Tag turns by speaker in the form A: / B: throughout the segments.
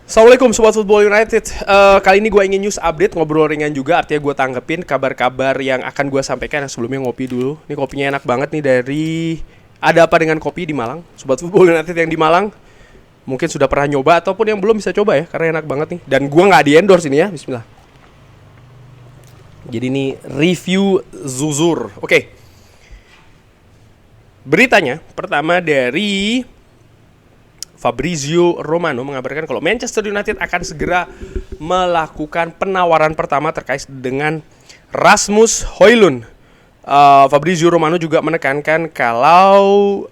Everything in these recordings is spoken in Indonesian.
A: Assalamualaikum Sobat Football United. Kali ini gue ingin news update, ngobrol ringan juga. Artinya gue tanggepin kabar-kabar yang akan gue sampaikan. Yang sebelumnya ngopi dulu. Ini kopinya enak banget nih dari Ada Apa Dengan Kopi di Malang. Sobat Football United yang di Malang mungkin sudah pernah nyoba ataupun yang belum bisa coba ya, karena enak banget nih. Dan gue gak di endorse ini ya, bismillah. Jadi ini review Zuzur. Oke. Beritanya pertama dari Fabrizio Romano mengabarkan kalau Manchester United akan segera melakukan penawaran pertama terkait dengan Rasmus Højlund. Fabrizio Romano juga menekankan kalau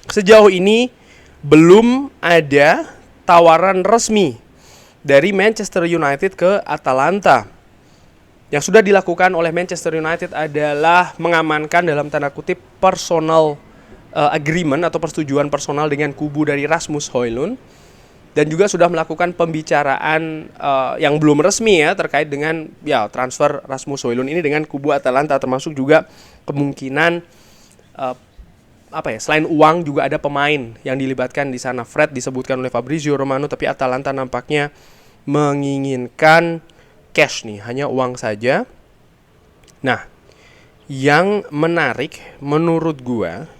A: sejauh ini belum ada tawaran resmi dari Manchester United ke Atalanta. Yang sudah dilakukan oleh Manchester United adalah mengamankan dalam tanda kutip personal agreement atau persetujuan personal dengan kubu dari Rasmus Højlund, dan juga sudah melakukan pembicaraan yang belum resmi ya terkait dengan transfer Rasmus Højlund ini dengan kubu Atalanta, termasuk juga kemungkinan selain uang juga ada pemain yang dilibatkan di sana. Fred disebutkan oleh Fabrizio Romano, tapi Atalanta nampaknya menginginkan cash nih, hanya uang saja. Nah, yang menarik menurut gua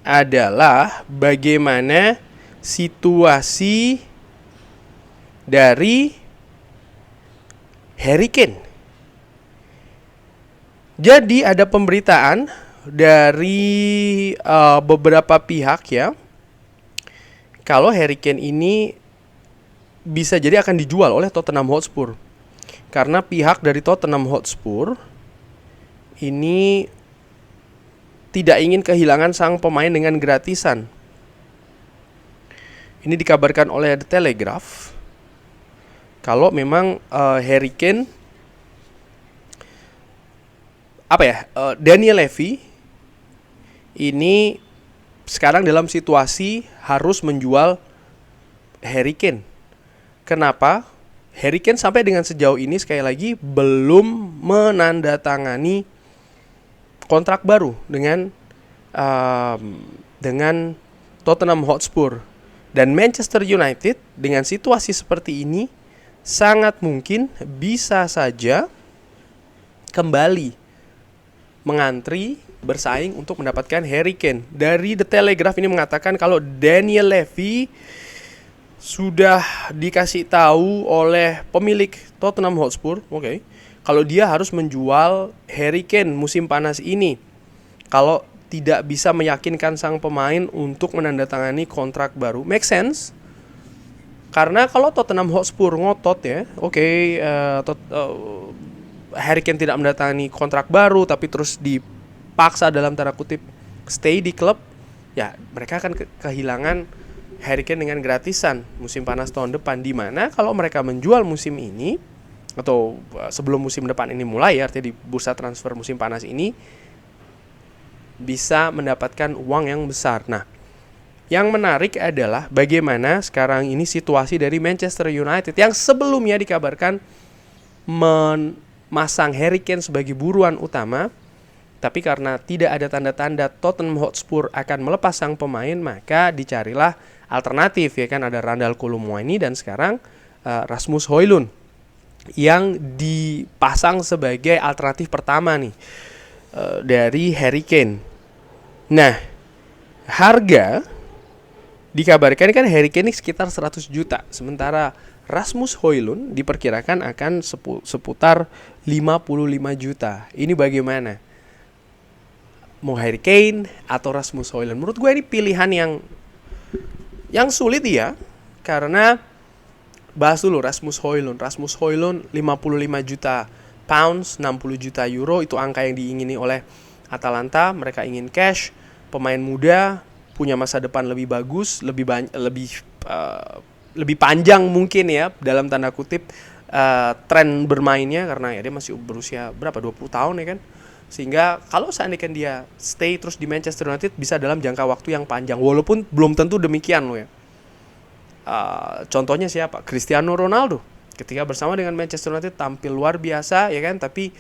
A: adalah bagaimana situasi dari Harry Kane. Jadi ada pemberitaan dari beberapa pihak ya, kalau Harry Kane ini bisa jadi akan dijual oleh Tottenham Hotspur. Karena pihak dari Tottenham Hotspur ini tidak ingin kehilangan sang pemain dengan gratisan. Ini dikabarkan oleh The Telegraph kalau memang Harry Kane Daniel Levy ini sekarang dalam situasi harus menjual Harry Kane. Kenapa? Harry Kane sampai dengan sejauh ini sekali lagi belum menandatangani kontrak baru dengan Tottenham Hotspur, dan Manchester United dengan situasi seperti ini sangat mungkin bisa saja kembali mengantri bersaing untuk mendapatkan Harry Kane. Dari The Telegraph ini mengatakan kalau Daniel Levy sudah dikasih tahu oleh pemilik Tottenham Hotspur, kalau dia harus menjual Harry Kane musim panas ini kalau tidak bisa meyakinkan sang pemain untuk menandatangani kontrak baru. Make sense? Karena kalau Tottenham Hotspur ngotot ya, Harry Kane tidak menandatangani kontrak baru tapi terus dipaksa dalam tanda kutip stay di klub, ya mereka akan kehilangan Harry Kane dengan gratisan musim panas tahun depan. Dimana kalau mereka menjual musim ini atau sebelum musim depan ini mulai ya, artinya di bursa transfer musim panas ini bisa mendapatkan uang yang besar. Nah, yang menarik adalah bagaimana sekarang ini situasi dari Manchester United yang sebelumnya dikabarkan memasang Harry Kane sebagai buruan utama, tapi karena tidak ada tanda-tanda Tottenham Hotspur akan melepas sang pemain, maka dicarilah alternatif ya kan, ada Randal Kolo Muani dan sekarang Rasmus Højlund yang dipasang sebagai alternatif pertama nih dari Harry Kane. Nah, harga dikabarkan kan Harry Kane sekitar 100 juta, sementara Rasmus Højlund diperkirakan akan seputar 55 juta. Ini bagaimana? Mau Harry Kane atau Rasmus Højlund? Menurut gue ini pilihan yang sulit ya, karena bahas dulu Rasmus Højlund 55 juta pounds, 60 juta euro, itu angka yang diingini oleh Atalanta. Mereka ingin cash, pemain muda, punya masa depan lebih bagus, lebih panjang mungkin ya dalam tanda kutip tren bermainnya, karena ya dia masih berusia 20 tahun ya kan. Sehingga kalau seandainya dia stay terus di Manchester United bisa dalam jangka waktu yang panjang, walaupun belum tentu demikian loh ya. Contohnya siapa? Cristiano Ronaldo ketika bersama dengan Manchester United tampil luar biasa ya kan, tapi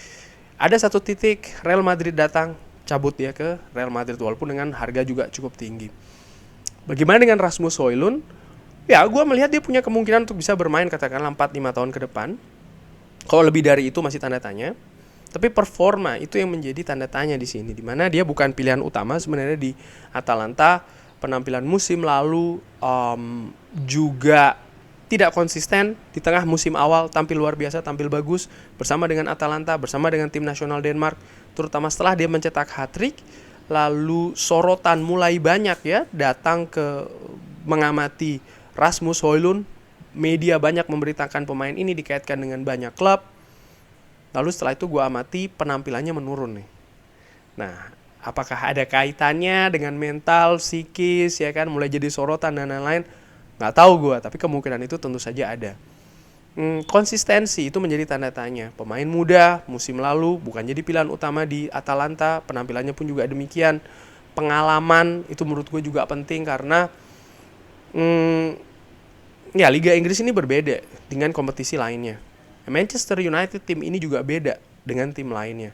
A: ada satu titik Real Madrid datang, cabut dia ke Real Madrid walaupun dengan harga juga cukup tinggi. Bagaimana dengan Rasmus Højlund? Ya, gue melihat dia punya kemungkinan untuk bisa bermain katakanlah 4-5 tahun ke depan. Kalau lebih dari itu masih tanda tanya. Tapi performa itu yang menjadi tanda tanya di sini, dimana dia bukan pilihan utama sebenarnya di Atalanta. Penampilan musim lalu juga tidak konsisten. Di tengah musim awal tampil luar biasa, tampil bagus bersama dengan Atalanta, bersama dengan tim nasional Denmark, terutama setelah dia mencetak hat-trick. Lalu sorotan mulai banyak ya datang ke mengamati Rasmus Højlund. Media banyak memberitakan pemain ini dikaitkan dengan banyak klub. Lalu setelah itu gue amati penampilannya menurun nih. Nah, apakah ada kaitannya dengan mental, psikis, ya kan, mulai jadi sorotan dan lain-lain? Nggak tahu gue, tapi kemungkinan itu tentu saja ada. Konsistensi itu menjadi tanda tanya. Pemain muda musim lalu bukan jadi pilihan utama di Atalanta, penampilannya pun juga demikian. Pengalaman itu menurut gue juga penting karena ya Liga Inggris ini berbeda dengan kompetisi lainnya. Manchester United tim ini juga beda dengan tim lainnya.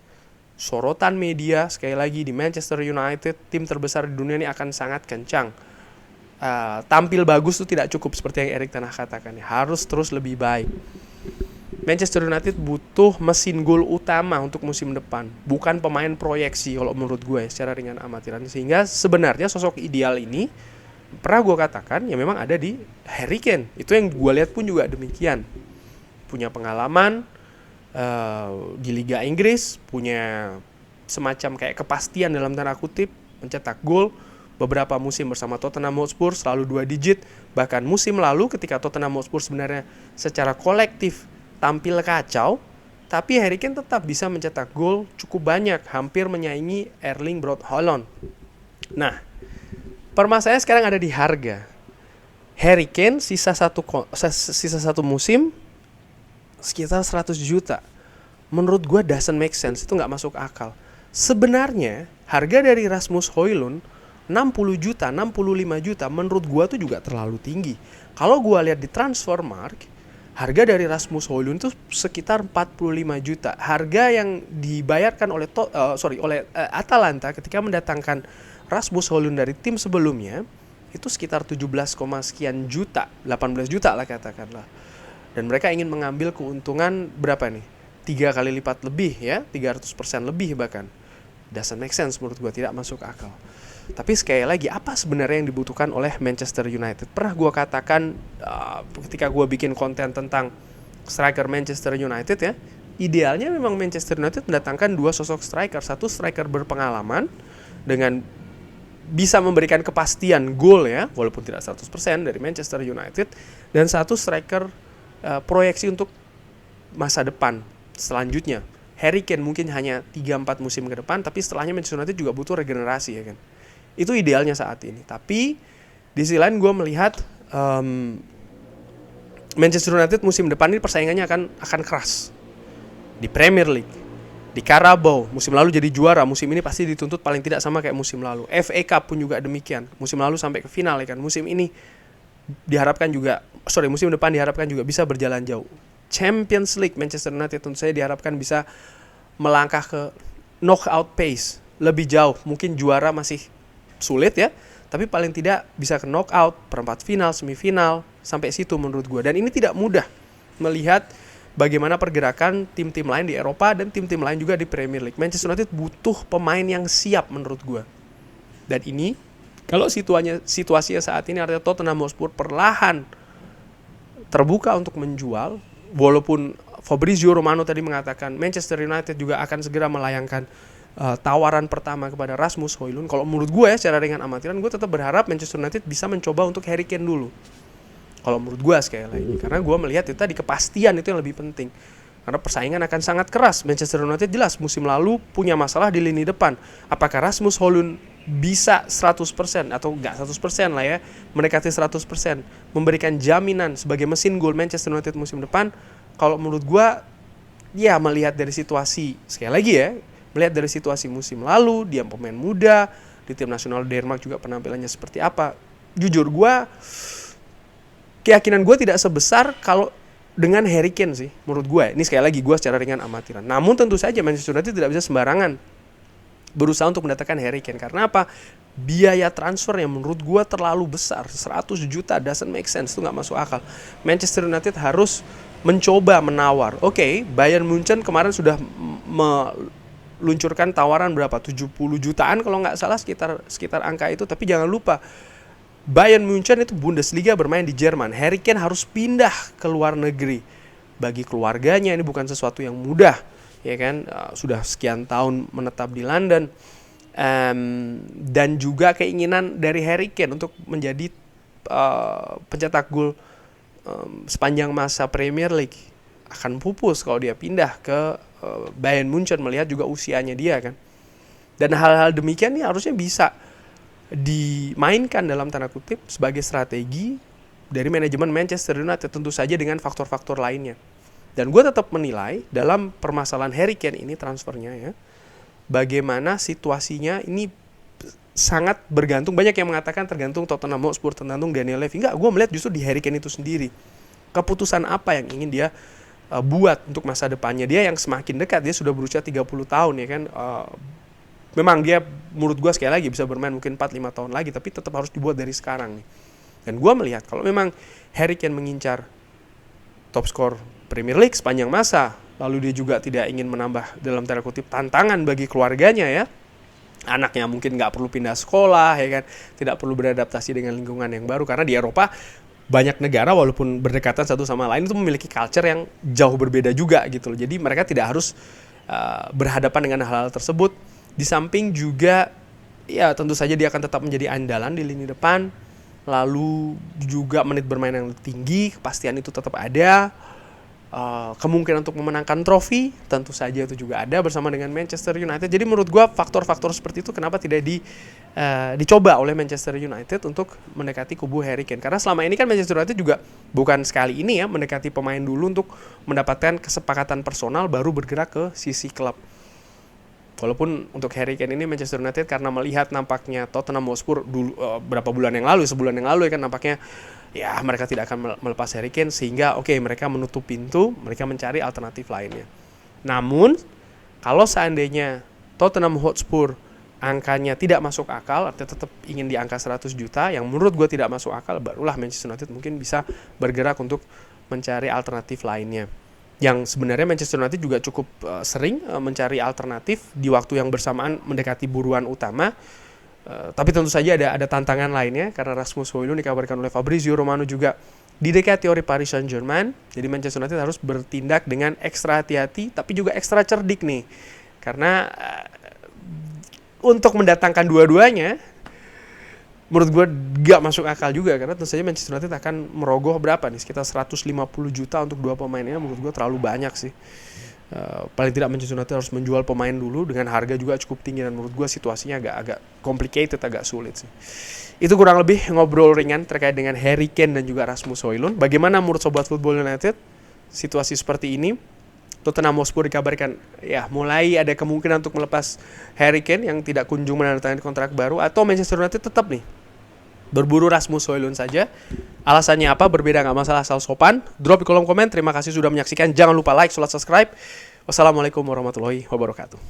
A: Sorotan media sekali lagi di Manchester United, tim terbesar di dunia ini akan sangat kencang. Tampil bagus itu tidak cukup seperti yang Erik Ten Hag katakan, harus terus lebih baik. Manchester United butuh mesin gol utama untuk musim depan, bukan pemain proyeksi kalau menurut gue secara ringan amatiran. Sehingga sebenarnya sosok ideal ini pernah gue katakan ya memang ada di Harry Kane. Itu yang gue lihat pun juga demikian. Punya pengalaman di Liga Inggris, punya semacam kayak kepastian dalam tanda kutip, mencetak gol beberapa musim bersama Tottenham Hotspur selalu 2 digit. Bahkan musim lalu ketika Tottenham Hotspur sebenarnya secara kolektif tampil kacau, tapi Harry Kane tetap bisa mencetak gol cukup banyak, hampir menyaingi Erling Braut Haaland. Nah, permasalahannya sekarang ada di harga. Harry Kane sisa satu musim sekitar 100 juta. Menurut gue doesn't make sense, itu gak masuk akal. Sebenarnya harga dari Rasmus Højlund 60 juta, 65 juta menurut gue tuh juga terlalu tinggi. Kalau gue lihat di Transfermarkt, harga dari Rasmus Højlund itu sekitar 45 juta. Harga yang dibayarkan oleh Atalanta ketika mendatangkan Rasmus Højlund dari tim sebelumnya itu sekitar 17, sekian juta, 18 juta lah katakanlah. Dan mereka ingin mengambil keuntungan berapa nih? 3 kali lipat lebih ya, 300% lebih bahkan. Doesn't make sense menurut gue, tidak masuk akal. Tapi sekali lagi, apa sebenarnya yang dibutuhkan oleh Manchester United? Pernah gue katakan ketika gue bikin konten tentang striker Manchester United ya, idealnya memang Manchester United mendatangkan 2 sosok striker. Satu striker berpengalaman dengan bisa memberikan kepastian gol ya, walaupun tidak 100% dari Manchester United. Dan satu striker proyeksi untuk masa depan selanjutnya. Harry Kane mungkin hanya 3-4 musim ke depan, tapi setelahnya Manchester United juga butuh regenerasi ya kan. Itu idealnya saat ini. Tapi di sisi lain gue melihat Manchester United musim depan ini persaingannya akan keras. Di Premier League, di Carabao, musim lalu jadi juara, musim ini pasti dituntut paling tidak sama kayak musim lalu. FA Cup pun juga demikian. Musim lalu sampai ke final ya kan. Musim depan diharapkan juga bisa berjalan jauh. Champions League Manchester United tentu saja diharapkan bisa melangkah ke knockout pace lebih jauh. Mungkin juara masih sulit ya, tapi paling tidak bisa ke knockout, perempat final, semifinal, sampai situ menurut gue. Dan ini tidak mudah melihat bagaimana pergerakan tim-tim lain di Eropa dan tim-tim lain juga di Premier League. Manchester United butuh pemain yang siap menurut gue. Dan ini kalau situasinya saat ini artinya Tottenham Hotspur perlahan terbuka untuk menjual, walaupun Fabrizio Romano tadi mengatakan Manchester United juga akan segera melayangkan tawaran pertama kepada Rasmus Højlund. Kalau menurut gue ya, secara ringan amatiran, gue tetap berharap Manchester United bisa mencoba untuk Harry Kane dulu. Kalau menurut gue sekali lagi, karena gue melihat itu tadi kepastian itu yang lebih penting. Karena persaingan akan sangat keras. Manchester United jelas musim lalu punya masalah di lini depan. Apakah Rasmus Højlund bisa 100% atau enggak 100% lah ya, mendekati 100%, memberikan jaminan sebagai mesin gol Manchester United musim depan? Kalau menurut gue, ya melihat dari situasi, sekali lagi ya, melihat dari situasi musim lalu, dia pemain muda, di tim nasional Denmark juga penampilannya seperti apa. Jujur gue, keyakinan gue tidak sebesar kalau dengan Harry Kane sih, menurut gue. Ini sekali lagi gue secara ringan amatiran. Namun tentu saja Manchester United tidak bisa sembarangan berusaha untuk mendatangkan Harry Kane. Karena apa? Biaya transfer yang menurut gue terlalu besar. 100 juta doesn't make sense, itu nggak masuk akal. Manchester United harus mencoba menawar. Oke, Bayern Munchen kemarin sudah meluncurkan tawaran berapa? 70 jutaan kalau nggak salah, sekitar angka itu. Tapi jangan lupa, Bayern Munchen itu Bundesliga, bermain di Jerman. Harry Kane harus pindah ke luar negeri. Bagi keluarganya ini bukan sesuatu yang mudah, ya kan? Sudah sekian tahun menetap di London, dan juga keinginan dari Harry Kane untuk menjadi pencetak gol sepanjang masa Premier League akan pupus kalau dia pindah ke Bayern Munchen, melihat juga usianya dia kan. Dan hal-hal demikian ini harusnya bisa dimainkan dalam tanda kutip sebagai strategi dari manajemen Manchester United, tentu saja dengan faktor-faktor lainnya. Dan gue tetap menilai dalam permasalahan Harry Kane ini, transfernya ya, bagaimana situasinya ini sangat bergantung. Banyak yang mengatakan tergantung Tottenham Hotspur, tergantung Daniel Levy. Enggak, gue melihat justru di Harry Kane itu sendiri. Keputusan apa yang ingin dia buat untuk masa depannya. Dia yang semakin dekat, dia sudah berusia 30 tahun ya kan. Memang dia menurut gue sekali lagi bisa bermain mungkin 4-5 tahun lagi, tapi tetap harus dibuat dari sekarang nih. Dan gue melihat kalau memang Harry Kane mengincar top skor Premier League sepanjang masa, lalu dia juga tidak ingin menambah dalam tanda kutip tantangan bagi keluarganya ya, anaknya mungkin nggak perlu pindah sekolah ya kan, tidak perlu beradaptasi dengan lingkungan yang baru, karena di Eropa banyak negara walaupun berdekatan satu sama lain itu memiliki culture yang jauh berbeda juga gitu loh. Jadi mereka tidak harus berhadapan dengan hal-hal tersebut. Di samping juga ya tentu saja dia akan tetap menjadi andalan di lini depan. Lalu juga menit bermain yang tinggi, kepastian itu tetap ada. Kemungkinan untuk memenangkan trofi tentu saja itu juga ada bersama dengan Manchester United. Jadi menurut gue faktor-faktor seperti itu kenapa tidak dicoba oleh Manchester United untuk mendekati kubu Harry Kane. Karena selama ini kan Manchester United juga bukan sekali ini ya mendekati pemain dulu untuk mendapatkan kesepakatan personal baru bergerak ke sisi klub. Walaupun untuk Harry Kane ini Manchester United karena melihat nampaknya Tottenham Hotspur dulu sebulan yang lalu ya kan, nampaknya ya mereka tidak akan melepas Harry Kane, sehingga mereka menutup pintu, mereka mencari alternatif lainnya. Namun kalau seandainya Tottenham Hotspur angkanya tidak masuk akal, artinya tetap ingin di angka 100 juta yang menurut gue tidak masuk akal, barulah Manchester United mungkin bisa bergerak untuk mencari alternatif lainnya. Yang sebenarnya Manchester United juga cukup sering mencari alternatif di waktu yang bersamaan mendekati buruan utama. Tapi tentu saja ada tantangan lainnya, karena Rasmus Højlund dikabarkan oleh Fabrizio Romano juga didekati oleh Paris Saint-Germain. Jadi Manchester United harus bertindak dengan ekstra hati-hati tapi juga ekstra cerdik nih. Karena untuk mendatangkan dua-duanya menurut gue gak masuk akal juga, karena tentu saja Manchester United akan merogoh berapa nih, sekitar 150 juta untuk dua pemainnya. Menurut gue terlalu banyak sih. Paling tidak Manchester United harus menjual pemain dulu dengan harga juga cukup tinggi, dan menurut gue situasinya agak complicated, agak sulit sih. Itu kurang lebih ngobrol ringan terkait dengan Harry Kane dan juga Rasmus Højlund. Bagaimana menurut Sobat Football United situasi seperti ini? Tottenham Hotspur dikabarkan ya mulai ada kemungkinan untuk melepas Harry Kane yang tidak kunjung menandatangani kontrak baru, atau Manchester United tetap nih berburu Rasmus Højlund saja. Alasannya apa? Berbeda nggak masalah, asal sopan. Drop di kolom komen. Terima kasih sudah menyaksikan. Jangan lupa like, subscribe. Wassalamualaikum warahmatullahi wabarakatuh.